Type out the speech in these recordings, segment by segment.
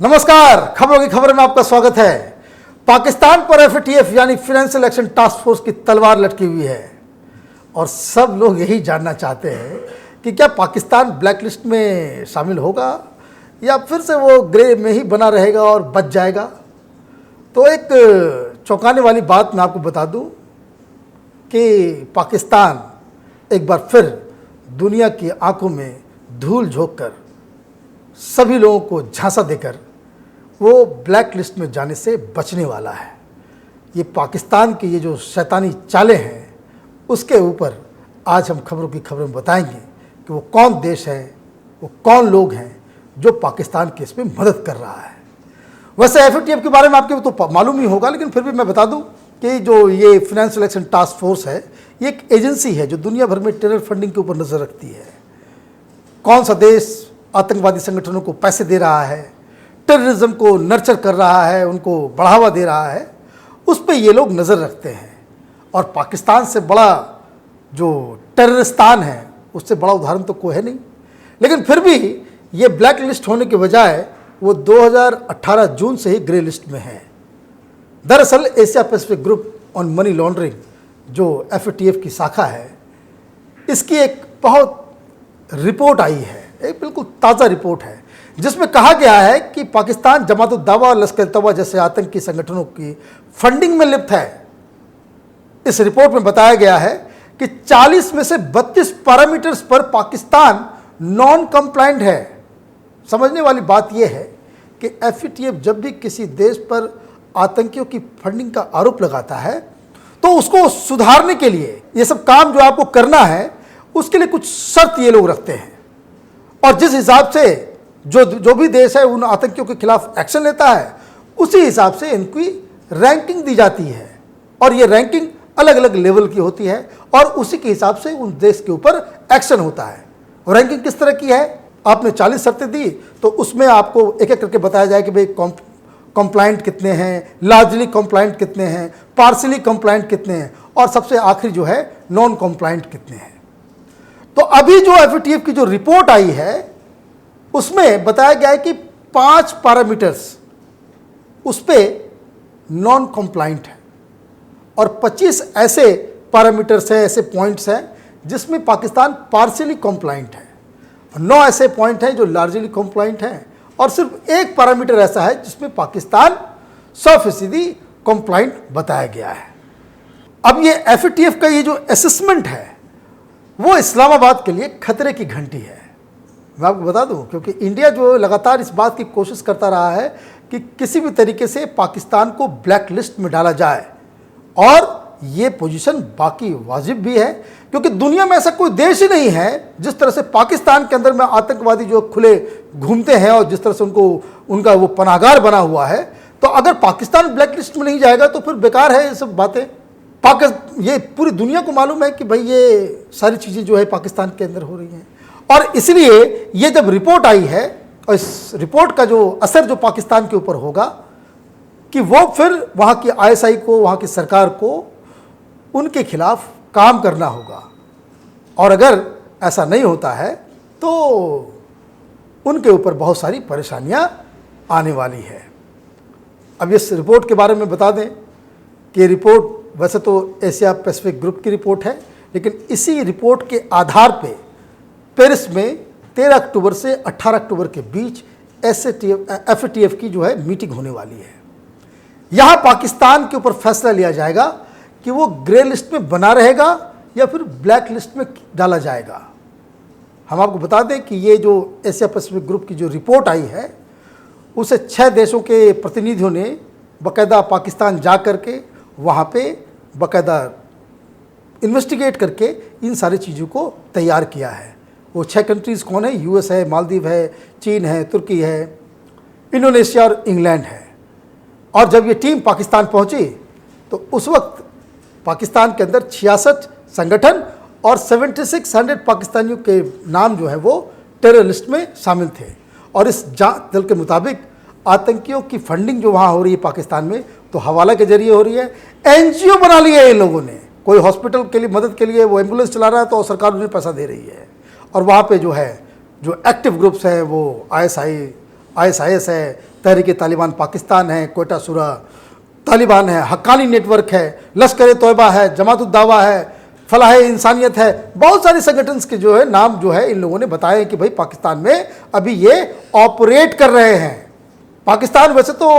नमस्कार, खबरों की खबर में आपका स्वागत है। पाकिस्तान पर एफएटीएफ यानी फाइनेंशियल एक्शन टास्क फोर्स की तलवार लटकी हुई है और सब लोग यही जानना चाहते हैं कि क्या पाकिस्तान ब्लैकलिस्ट में शामिल होगा या फिर से वो ग्रे में ही बना रहेगा और बच जाएगा। तो एक चौंकाने वाली बात मैं आपको बता दूं कि पाकिस्तान एक बार फिर दुनिया की आंखों में धूल झोंक कर सभी लोगों को झांसा देकर वो ब्लैक लिस्ट में जाने से बचने वाला है। ये पाकिस्तान की ये जो शैतानी चालें हैं उसके ऊपर आज हम खबरों की खबरें में बताएंगे कि वो कौन देश है, वो कौन लोग हैं जो पाकिस्तान के इसमें मदद कर रहा है। वैसे एफएटीएफ के बारे में आपको तो मालूम ही होगा, लेकिन फिर भी मैं बता दूं कि जो ये फाइनेंशियल एक्शन टास्क फोर्स है ये एक एजेंसी है जो दुनिया भर में टेरर फंडिंग के ऊपर नज़र रखती है। कौन सा देश आतंकवादी संगठनों को पैसे दे रहा है, टेररिज्म को नर्चर कर रहा है, उनको बढ़ावा दे रहा है, उस पर ये लोग नज़र रखते हैं। और पाकिस्तान से बड़ा जो टेररिस्तान है उससे बड़ा उदाहरण तो कोई है नहीं, लेकिन फिर भी ये ब्लैक लिस्ट होने के बजाय वो 2018 जून से ही ग्रे लिस्ट में है। दरअसल Asia Pacific group on money laundering जो एफएटीएफ की शाखा है, इसकी एक बहुत रिपोर्ट आई है, एक बिल्कुल ताज़ा रिपोर्ट है जिसमें कहा गया है कि पाकिस्तान जमात-उद-दावा, लश्कर-ए-तौबा जैसे आतंकी संगठनों की फंडिंग में लिप्त है। इस रिपोर्ट में बताया गया है कि 40 में से 32 पैरामीटर्स पर पाकिस्तान नॉन कंप्लाइंट है। समझने वाली बात यह है कि एफएटीएफ जब भी किसी देश पर आतंकियों की फंडिंग का आरोप लगाता है तो उसको सुधारने के लिए ये सब काम जो आपको करना है उसके लिए कुछ शर्त ये लोग रखते हैं, और जिस हिसाब से जो भी देश है उन आतंकियों के खिलाफ एक्शन लेता है उसी हिसाब से इनकी रैंकिंग दी जाती है। और ये रैंकिंग अलग अलग लेवल की होती है और उसी के हिसाब से उन देश के ऊपर एक्शन होता है। और रैंकिंग किस तरह की है, आपने 40 शर्तें दी तो उसमें आपको एक एक करके बताया जाए कि भाई कंप्लाइंट कितने हैं, लार्जली कंप्लाइंट कितने हैं, पार्शली कंप्लाइंट कितने हैं, और सबसे आखिरी जो है नॉन कंप्लाइंट कितने हैं। तो अभी जो एफएटीएफ की जो रिपोर्ट आई है उसमें बताया गया है कि 5 पैरामीटर्स उस पे नॉन कंप्लाइंट है और 25 ऐसे पैरामीटर्स हैं, ऐसे पॉइंट्स हैं जिसमें पाकिस्तान पार्शियली कंप्लाइंट है, 9 ऐसे पॉइंट हैं जो लार्जली कंप्लाइंट हैं, और सिर्फ एक पैरामीटर ऐसा है जिसमें पाकिस्तान 100% कंप्लाइंट बताया गया है। अब ये एफएटीएफ का ये जो असेसमेंट है वो इस्लामाबाद के लिए खतरे की घंटी है। मैं आपको बता दूं क्योंकि इंडिया जो लगातार इस बात की कोशिश करता रहा है कि किसी भी तरीके से पाकिस्तान को ब्लैक लिस्ट में डाला जाए, और ये पोजीशन बाकी वाजिब भी है क्योंकि दुनिया में ऐसा कोई देश ही नहीं है जिस तरह से पाकिस्तान के अंदर में आतंकवादी जो खुले घूमते हैं और जिस तरह से उनका वो पनाहगार बना हुआ है। तो अगर पाकिस्तान ब्लैक लिस्ट में नहीं जाएगा तो फिर बेकार है ये सब बातें। ये पूरी दुनिया को मालूम है कि भाई ये सारी चीज़ें जो है पाकिस्तान के अंदर हो रही हैं, और इसलिए ये जब रिपोर्ट आई है और इस रिपोर्ट का जो असर जो पाकिस्तान के ऊपर होगा कि वो फिर वहाँ की आईएसआई को, वहाँ की सरकार को उनके खिलाफ काम करना होगा, और अगर ऐसा नहीं होता है तो उनके ऊपर बहुत सारी परेशानियाँ आने वाली है। अब इस रिपोर्ट के बारे में बता दें कि रिपोर्ट वैसे तो एशिया पैसिफिक ग्रुप की रिपोर्ट है, लेकिन इसी रिपोर्ट के आधार पे पेरिस में 13 अक्टूबर से 18 अक्टूबर के बीच एफएटीएफ की जो है मीटिंग होने वाली है। यहाँ पाकिस्तान के ऊपर फैसला लिया जाएगा कि वो ग्रे लिस्ट में बना रहेगा या फिर ब्लैक लिस्ट में डाला जाएगा। हम आपको बता दें कि ये जो एशिया पैसिफिक ग्रुप की जो रिपोर्ट आई है उसे 6 देशों के प्रतिनिधियों ने बाकायदा पाकिस्तान जा कर के वहाँ पे बाकायदा इन्वेस्टिगेट करके इन सारी चीज़ों को तैयार किया है। वो 6 कंट्रीज़ कौन है, यूएस है, मालदीव है, चीन है, तुर्की है, इंडोनेशिया और इंग्लैंड है। और जब ये टीम पाकिस्तान पहुँची तो उस वक्त पाकिस्तान के अंदर 66 संगठन और 7600 पाकिस्तानियों के नाम जो है वो टेरर लिस्ट में शामिल थे। और इस जांच दल के मुताबिक आतंकियों की फंडिंग जो वहाँ हो रही है पाकिस्तान में तो हवाला के जरिए हो रही है। एनजीओ बना लिया है इन लोगों ने, कोई हॉस्पिटल के लिए मदद के लिए वो एम्बुलेंस चला रहा है तो सरकार उन्हें पैसा दे रही है, और वहाँ पे जो है जो एक्टिव ग्रुप्स हैं वो आईएसआई ISIS है, तहरीक तालिबान पाकिस्तान है, क्वेटा शुरा तालिबान है, हक्कानी नेटवर्क है, लश्कर तोयबा है, जमात उद दावा है, फलाह इंसानियत है, बहुत सारे संगठन के जो है नाम जो है इन लोगों ने बताए हैं कि भाई पाकिस्तान में अभी ये ऑपरेट कर रहे हैं। पाकिस्तान वैसे तो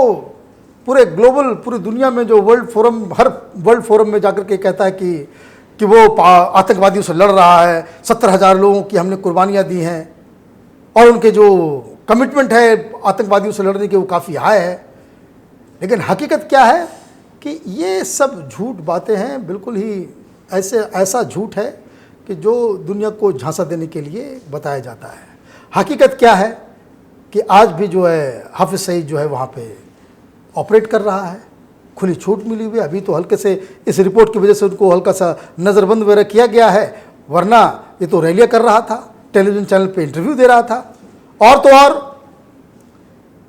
पूरे ग्लोबल, पूरी दुनिया में जो वर्ल्ड फोरम, हर वर्ल्ड फोरम में जाकर के कहता है कि वो आतंकवादियों से लड़ रहा है, 70,000 लोगों की हमने कुर्बानियाँ दी हैं और उनके जो कमिटमेंट है आतंकवादियों से लड़ने की वो काफ़ी हाई है। लेकिन हकीकत क्या है कि ये सब झूठ बातें हैं, बिल्कुल ही ऐसा झूठ है कि जो दुनिया को झांसा देने के लिए बताया जाता है। हकीकत क्या है कि आज भी जो है हाफिज सईद जो है वहाँ पे ऑपरेट कर रहा है, खुली छूट मिली हुई है। अभी तो हल्के से इस रिपोर्ट की वजह से उनको हल्का सा नज़रबंद वगैरह किया गया है, वरना ये तो रैलियाँ कर रहा था, टेलीविज़न चैनल पे इंटरव्यू दे रहा था। और तो और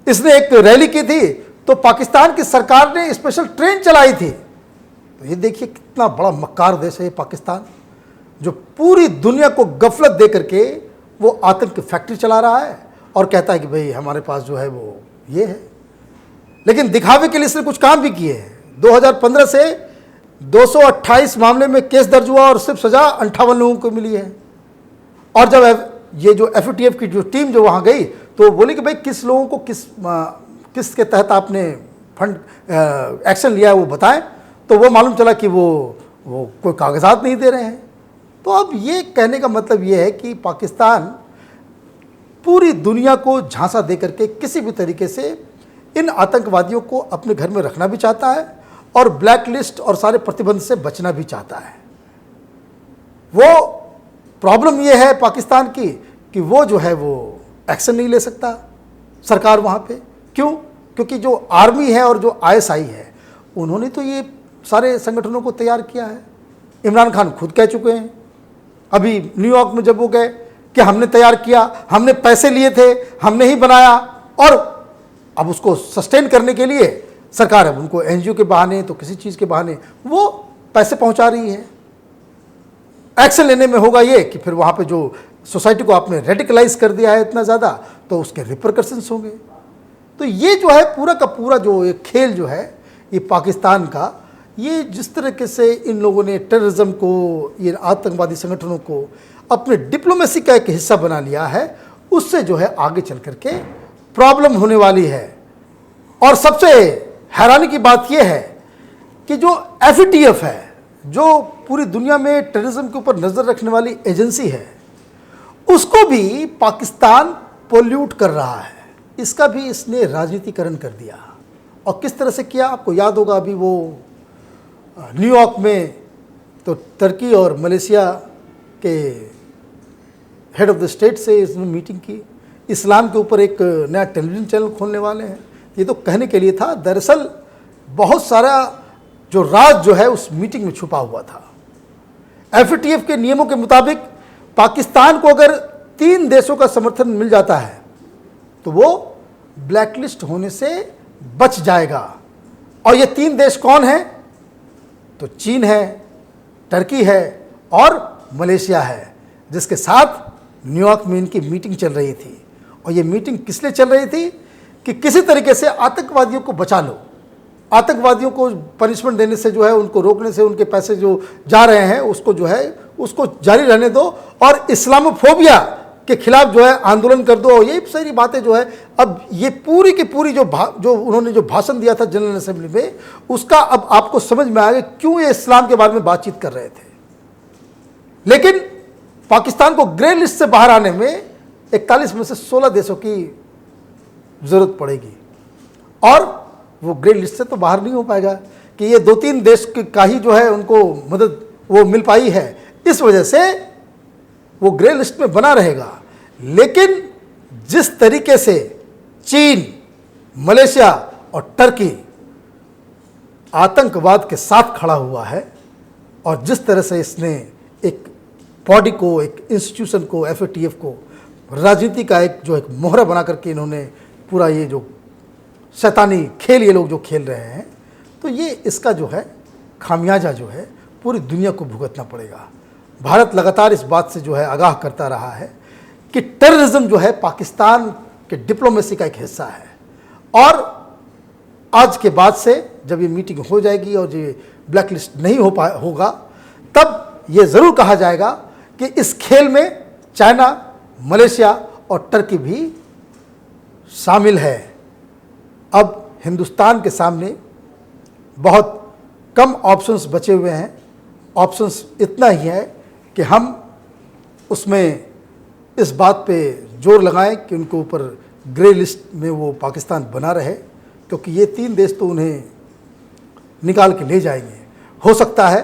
इसने एक रैली की थी तो पाकिस्तान की सरकार ने स्पेशल ट्रेन चलाई थी। तो ये देखिए कितना बड़ा मक्कार देश है ये पाकिस्तान, जो पूरी दुनिया को गफलत दे करके वो आतंक की फैक्ट्री चला रहा है और कहता है कि भाई हमारे पास जो है वो ये है। लेकिन दिखावे के लिए इसने कुछ काम भी किए हैं। 2015 से 228 मामले में केस दर्ज हुआ और सिर्फ सज़ा 58 लोगों को मिली है। और जब ये जो FATF की जो टीम जो वहाँ गई तो बोली कि भाई किस लोगों को किस के तहत आपने फंड एक्शन लिया है वो बताएं, तो वो मालूम चला कि वो कोई कागजात नहीं दे रहे हैं। तो अब ये कहने का मतलब ये है कि पाकिस्तान पूरी दुनिया को झांसा दे करके किसी भी तरीके से इन आतंकवादियों को अपने घर में रखना भी चाहता है और ब्लैक लिस्ट और सारे प्रतिबंध से बचना भी चाहता है। वो प्रॉब्लम ये है पाकिस्तान की कि वो जो है वो एक्शन नहीं ले सकता सरकार वहाँ पे। क्यों? क्योंकि जो आर्मी है और जो ISI है उन्होंने तो ये सारे संगठनों को तैयार किया है। इमरान खान खुद कह चुके हैं अभी न्यूयॉर्क में जब वो गए कि हमने तैयार किया, हमने पैसे लिए थे, हमने ही बनाया, और अब उसको सस्टेन करने के लिए सरकार अब उनको NGO के बहाने तो किसी चीज़ के बहाने वो पैसे पहुंचा रही है। एक्शन लेने में होगा ये कि फिर वहाँ पे जो सोसाइटी को आपने रेडिकलाइज कर दिया है इतना ज़्यादा, तो उसके रिपरकशंस होंगे। तो ये जो है पूरा का पूरा जो ये खेल जो है ये पाकिस्तान का, ये जिस तरीके से इन लोगों ने टेररिज्म को, ये आतंकवादी संगठनों को अपने डिप्लोमेसी का एक हिस्सा बना लिया है, उससे जो है आगे चल करके प्रॉब्लम होने वाली है। और सबसे हैरानी की बात यह है कि जो FATF है, जो पूरी दुनिया में टेररिज्म के ऊपर नज़र रखने वाली एजेंसी है, उसको भी पाकिस्तान पोल्यूट कर रहा है। इसका भी इसने राजनीतिकरण कर दिया। और किस तरह से किया आपको याद होगा, अभी वो न्यूयॉर्क में तो तुर्की और मलेशिया के हेड ऑफ द स्टेट से इसने मीटिंग की। इस्लाम के ऊपर एक नया टेलीविज़न चैनल खोलने वाले हैं। ये तो कहने के लिए था, दरअसल बहुत सारा जो राज जो है उस मीटिंग में छुपा हुआ था। FATF के नियमों के मुताबिक पाकिस्तान को अगर 3 देशों का समर्थन मिल जाता है तो वो ब्लैकलिस्ट होने से बच जाएगा। और ये 3 देश कौन हैं? तो चीन है, टर्की है और मलेशिया है, जिसके साथ न्यूयॉर्क में इनकी मीटिंग चल रही थी। और ये मीटिंग किस लिए चल रही थी कि किसी तरीके से आतंकवादियों को बचा लो, आतंकवादियों को पनिशमेंट देने से जो है, उनको रोकने से, उनके पैसे जो जा रहे हैं उसको जो है उसको जारी रहने दो, और इस्लामोफोबिया के खिलाफ जो है आंदोलन कर दो। ये सारी बातें जो है, अब ये पूरी की पूरी जो उन्होंने जो भाषण दिया था जनरल असेंबली में, उसका अब आपको समझ में आ गया क्यों ये इस्लाम के बारे में बातचीत कर रहे थे। लेकिन पाकिस्तान को ग्रे लिस्ट से बाहर आने में 41 में से 16 देशों की ज़रूरत पड़ेगी, और वो ग्रे लिस्ट से तो बाहर नहीं हो पाएगा कि ये 2-3 देश का ही जो है उनको मदद वो मिल पाई है, इस वजह से वो ग्रे लिस्ट में बना रहेगा। लेकिन जिस तरीके से चीन, मलेशिया और टर्की आतंकवाद के साथ खड़ा हुआ है, और जिस तरह से इसने एक बॉडी को, एक इंस्टीट्यूशन को, FATF को राजनीति का एक जो एक मोहरा बना करके इन्होंने पूरा ये जो शैतानी खेल ये लोग जो खेल रहे हैं, तो ये इसका जो है खामियाजा जो है पूरी दुनिया को भुगतना पड़ेगा। भारत लगातार इस बात से जो है आगाह करता रहा है कि टेररिज्म जो है पाकिस्तान कि डिप्लोमेसी का एक हिस्सा है। और आज के बाद से जब ये मीटिंग हो जाएगी और ये ब्लैक लिस्ट नहीं होगा, तब ये ज़रूर कहा जाएगा कि इस खेल में चाइना, मलेशिया और टर्की भी शामिल है। अब हिंदुस्तान के सामने बहुत कम ऑप्शंस बचे हुए हैं। ऑप्शंस इतना ही है कि हम उसमें इस बात पे जोर लगाएं कि उनके ऊपर ग्रे लिस्ट में वो पाकिस्तान बना रहे, क्योंकि ये 3 देश तो उन्हें निकाल के ले जाएंगे। हो सकता है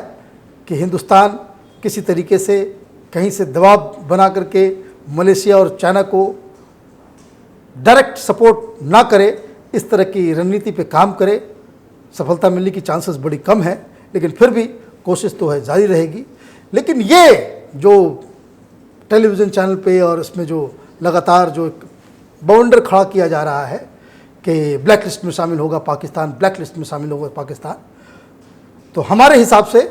कि हिंदुस्तान किसी तरीके से कहीं से दबाव बना करके मलेशिया और चाइना को डायरेक्ट सपोर्ट ना करे, इस तरह की रणनीति पे काम करे। सफलता मिलने की चांसेस बड़ी कम है, लेकिन फिर भी कोशिश तो है, जारी रहेगी। लेकिन ये जो टेलीविज़न चैनल पे और इसमें जो लगातार जो एक बाउंडर खड़ा किया जा रहा है कि ब्लैक लिस्ट में शामिल होगा पाकिस्तान, ब्लैक लिस्ट में शामिल होगा पाकिस्तान, तो हमारे हिसाब से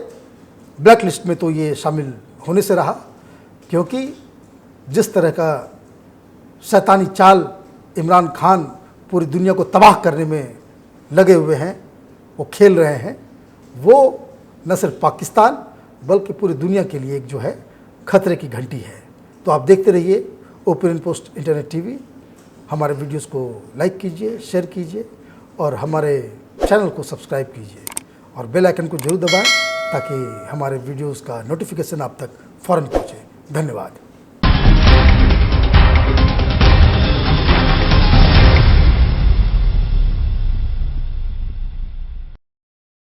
ब्लैक लिस्ट में तो ये शामिल होने से रहा, क्योंकि जिस तरह का शैतानी चाल इमरान खान पूरी दुनिया को तबाह करने में लगे हुए हैं, वो खेल रहे हैं, वो न सिर्फ पाकिस्तान बल्कि पूरी दुनिया के लिए एक जो है खतरे की घंटी है। तो आप देखते रहिए ओपिनियन पोस्ट इंटरनेट टीवी। हमारे वीडियोस को लाइक कीजिए, शेयर कीजिए और हमारे चैनल को सब्सक्राइब कीजिए और बेल आइकन को जरूर दबाएं ताकि हमारे वीडियोस का नोटिफिकेशन आप तक फ़ौरन पहुंचे। धन्यवाद।